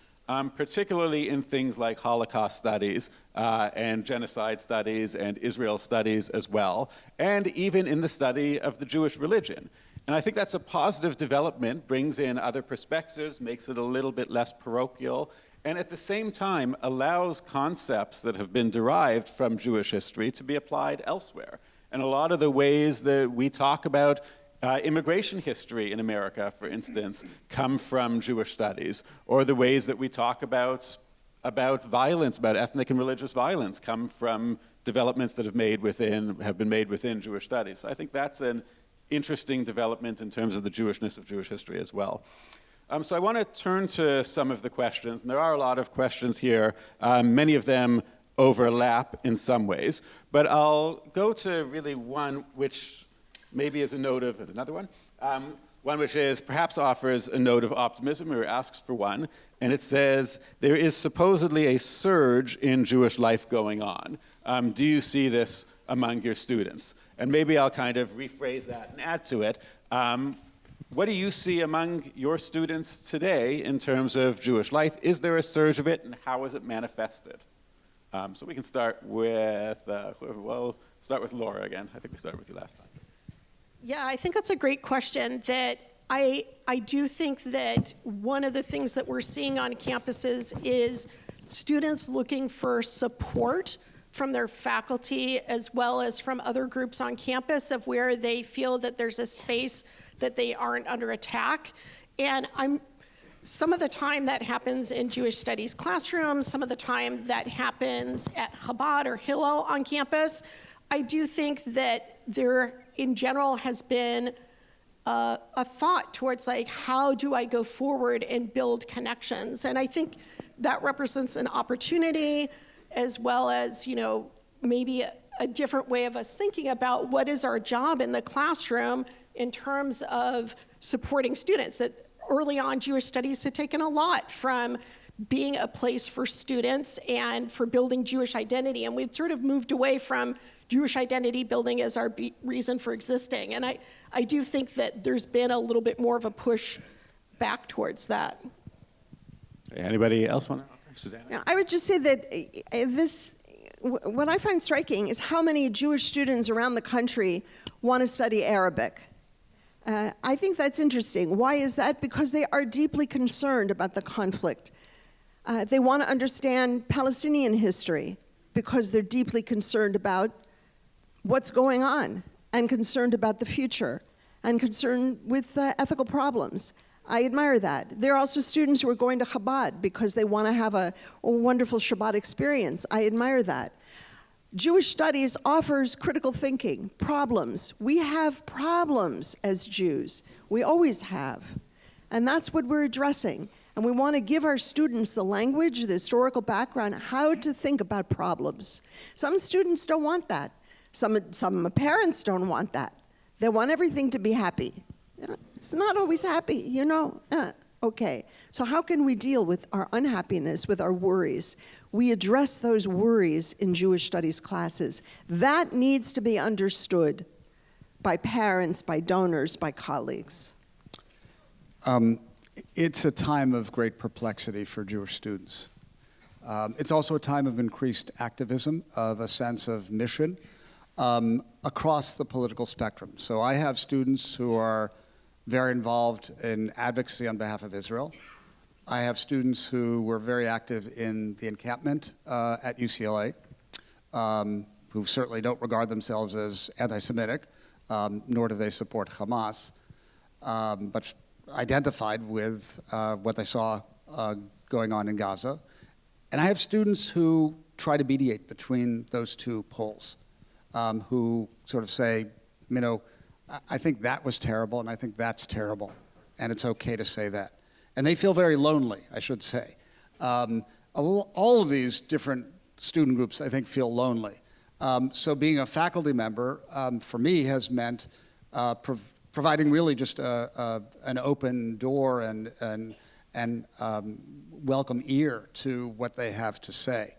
Particularly in things like Holocaust studies and genocide studies and Israel studies as well, and even in the study of the Jewish religion. And I think that's a positive development, brings in other perspectives, makes it a little bit less parochial, and at the same time allows concepts that have been derived from Jewish history to be applied elsewhere. And a lot of the ways that we talk about immigration history in America, for instance, come from Jewish studies, or the ways that we talk about violence, about ethnic and religious violence, come from developments that have been made within Jewish studies. So I think that's an interesting development in terms of the Jewishness of Jewish history as well. So I want to turn to some of the questions, and there are a lot of questions here. Many of them overlap in some ways, but I'll go to really one which maybe is a note of another one. One which perhaps offers a note of optimism, or asks for one, and it says, there is supposedly a surge in Jewish life going on. Do you see this among your students? And maybe I'll kind of rephrase that and add to it. What do you see among your students today in terms of Jewish life? Is there a surge of it, and how is it manifested? So we can start with, start with Laura again. I think we started with you last time. Yeah, I think that's a great question. That I do think that one of the things that we're seeing on campuses is students looking for support from their faculty as well as from other groups on campus of where they feel that there's a space that they aren't under attack. And some of the time that happens in Jewish studies classrooms, some of the time that happens at Chabad or Hillel on campus. I do think that there, in general, has been a thought towards how do I go forward and build connections? And I think that represents an opportunity as well as, maybe a different way of us thinking about what is our job in the classroom in terms of supporting students. That early on, Jewish studies had taken a lot from being a place for students and for building Jewish identity. And we've sort of moved away from Jewish identity building as our reason for existing. And I do think that there's been a little bit more of a push back towards that. Anybody else want to offer? Susanna? Now, I would just say that what I find striking is how many Jewish students around the country want to study Arabic. I think that's interesting. Why is that? Because they are deeply concerned about the conflict. They want to understand Palestinian history because they're deeply concerned about what's going on and concerned about the future and concerned with ethical problems. I admire that. There are also students who are going to Chabad because they want to have a wonderful Shabbat experience. I admire that. Jewish studies offers critical thinking, problems. We have problems as Jews. We always have. And that's what we're addressing. And we want to give our students the language, the historical background, how to think about problems. Some students don't want that. Some parents don't want that. They want everything to be happy. It's not always happy, you know. Okay, so how can we deal with our unhappiness, with our worries? We address those worries in Jewish studies classes. That needs to be understood by parents, by donors, by colleagues. It's a time of great perplexity for Jewish students. It's also a time of increased activism, of a sense of mission across the political spectrum. So I have students who are very involved in advocacy on behalf of Israel. I have students who were very active in the encampment at UCLA, who certainly don't regard themselves as anti-Semitic, nor do they support Hamas, but identified with what they saw going on in Gaza. And I have students who try to mediate between those two poles, who sort of say, you know, I think that was terrible, and I think that's terrible, and it's okay to say that. And they feel very lonely, I should say. All of these different student groups, I think, feel lonely. So being a faculty member, for me, has meant providing really just an open door and welcome ear to what they have to say.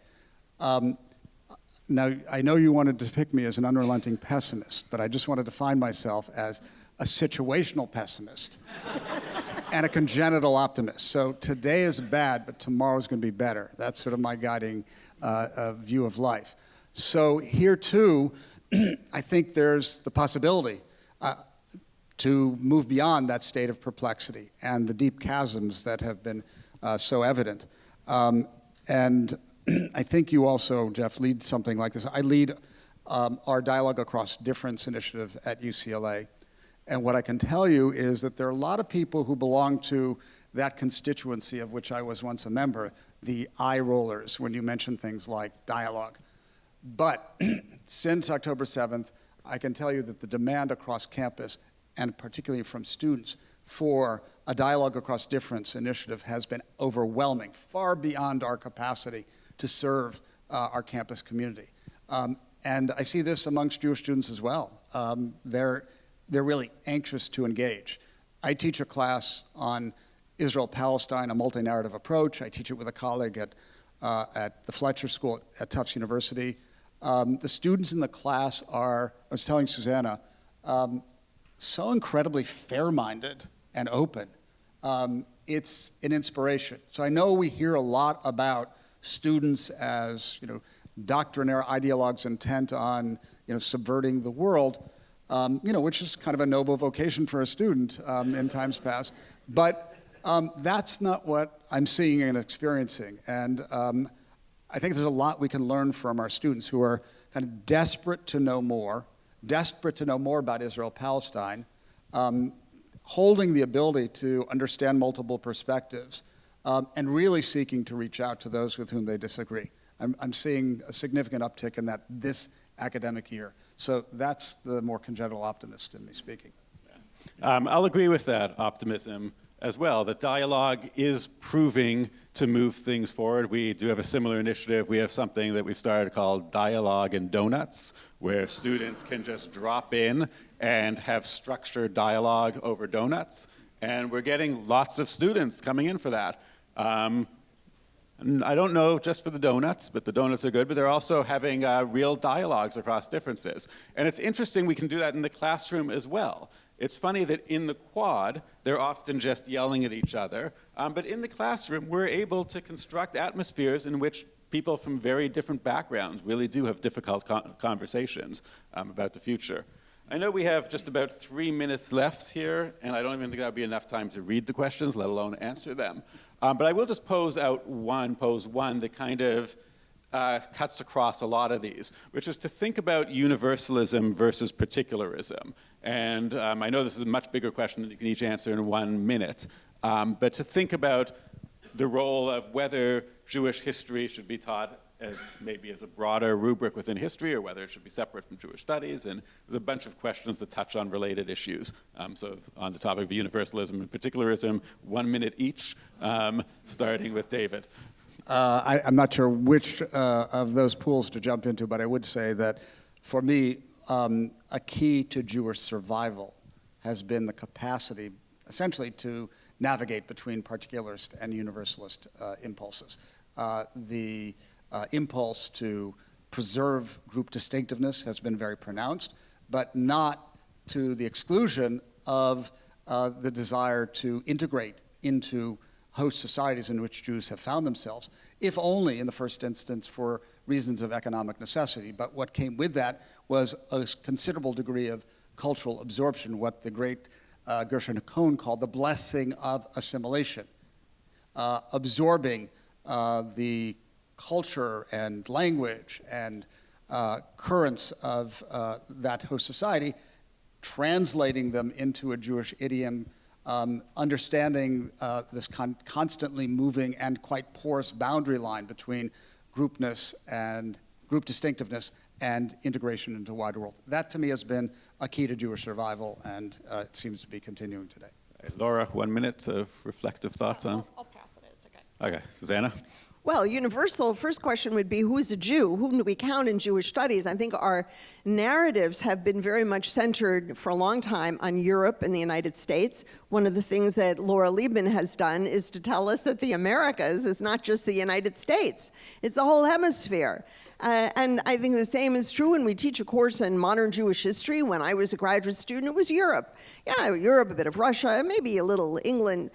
Now, I know you wanted to depict me as an unrelenting pessimist, but I just wanted to find myself as a situational pessimist and a congenital optimist. So today is bad, but tomorrow's going to be better. That's sort of my guiding view of life. So here, too, I think there's the possibility to move beyond that state of perplexity and the deep chasms that have been so evident. And I think you also, Jeff, lead something like this. I lead our Dialogue Across Difference initiative at UCLA. And what I can tell you is that there are a lot of people who belong to that constituency of which I was once a member, the eye rollers, when you mention things like dialogue. But since October 7th, I can tell you that the demand across campus, and particularly from students, for a Dialogue Across Difference initiative has been overwhelming, far beyond our capacity to serve our campus community. And I see this amongst Jewish students as well. They're really anxious to engage. I teach a class on Israel-Palestine, a multi-narrative approach. I teach it with a colleague at the Fletcher School at Tufts University. The students in the class are, I was telling Susanna, so incredibly fair-minded and open. It's an inspiration. So I know we hear a lot about students as, you know, doctrinaire ideologues intent on, you know, subverting the world, you know, which is kind of a noble vocation for a student in times past. But that's not what I'm seeing and experiencing. And I think there's a lot we can learn from our students who are kind of desperate to know more about Israel-Palestine, holding the ability to understand multiple perspectives, and really seeking to reach out to those with whom they disagree. I'm seeing a significant uptick in that this academic year. So that's the more congenital optimist in me speaking. I'll agree with that optimism as well. The dialogue is proving to move things forward. We do have a similar initiative. We have something that we've started called Dialogue and Donuts, where students can just drop in and have structured dialogue over donuts. And we're getting lots of students coming in for that. I don't know just for the donuts, but the donuts are good, but they're also having real dialogues across differences. And it's interesting we can do that in the classroom as well. It's funny that in the quad, they're often just yelling at each other, but in the classroom, we're able to construct atmospheres in which people from very different backgrounds really do have difficult conversations about the future. I know we have just about 3 minutes left here, and I don't even think that'll be enough time to read the questions, let alone answer them. But I will just pose one that kind of cuts across a lot of these, which is to think about universalism versus particularism. And I know this is a much bigger question that you can each answer in 1 minute, but to think about the role of whether Jewish history should be taught as maybe as a broader rubric within history, or whether it should be separate from Jewish studies, and there's a bunch of questions that touch on related issues. So on the topic of universalism and particularism, 1 minute each, starting with David. I'm not sure which of those pools to jump into, but I would say that for me, a key to Jewish survival has been the capacity, essentially, to navigate between particularist and universalist impulses. The impulse to preserve group distinctiveness has been very pronounced, but not to the exclusion of the desire to integrate into host societies in which Jews have found themselves, if only in the first instance for reasons of economic necessity. But what came with that was a considerable degree of cultural absorption, what the great Gershon Cohn called the blessing of assimilation, absorbing the culture and language and currents of that host society, translating them into a Jewish idiom, understanding this constantly moving and quite porous boundary line between groupness and group distinctiveness and integration into the wider world. That, to me, has been a key to Jewish survival, and it seems to be continuing today. Laura, 1 minute of reflective thoughts on? I'll pass it. It's okay. Okay, Susanna? Well, universal, first question would be, who's a Jew? Whom do we count in Jewish studies? I think our narratives have been very much centered for a long time on Europe and the United States. One of the things that Laura Liebman has done is to tell us that the Americas is not just the United States. It's the whole hemisphere. And I think the same is true when we teach a course in modern Jewish history. When I was a graduate student, it was Europe. Yeah, Europe, a bit of Russia, maybe a little England,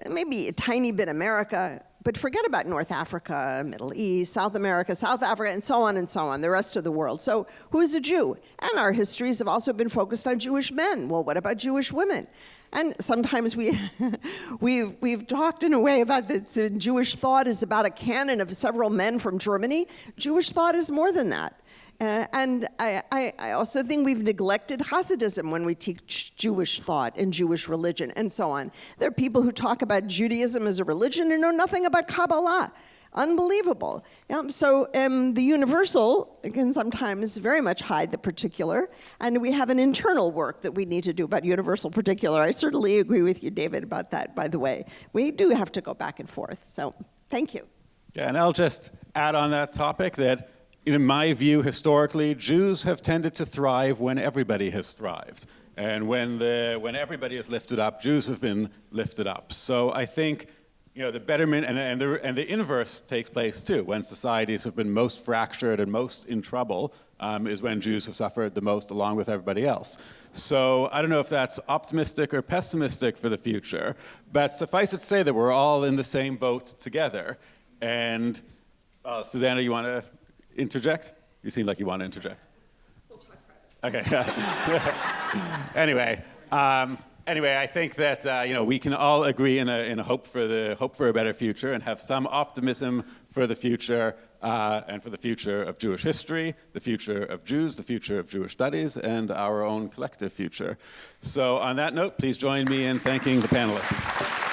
maybe a tiny bit America. But forget about North Africa, Middle East, South America, South Africa, and so on, the rest of the world. So who is a Jew? And our histories have also been focused on Jewish men. Well, what about Jewish women? And sometimes we've talked in a way about that Jewish thought is about a canon of several men from Germany. Jewish thought is more than that. And I also think we've neglected Hasidism when we teach Jewish thought and Jewish religion and so on. There are people who talk about Judaism as a religion and know nothing about Kabbalah. Unbelievable. So the universal can sometimes very much hide the particular, and we have an internal work that we need to do about universal particular. I certainly agree with you, David, about that, by the way. We do have to go back and forth. So thank you. Yeah, and I'll just add on that topic that, in my view, historically, Jews have tended to thrive when everybody has thrived. And when everybody is lifted up, Jews have been lifted up. So I think, the betterment and the inverse takes place too. When societies have been most fractured and most in trouble is when Jews have suffered the most along with everybody else. So I don't know if that's optimistic or pessimistic for the future, but suffice it to say that we're all in the same boat together. And Susanna, you want to interject? You seem like you want to interject. We'll talk about it. Okay. Anyway, I think that we can all agree in a hope for a better future, and have some optimism for the future and for the future of Jewish history, the future of Jews, the future of Jewish studies, and our own collective future. So on that note, please join me in thanking the panelists.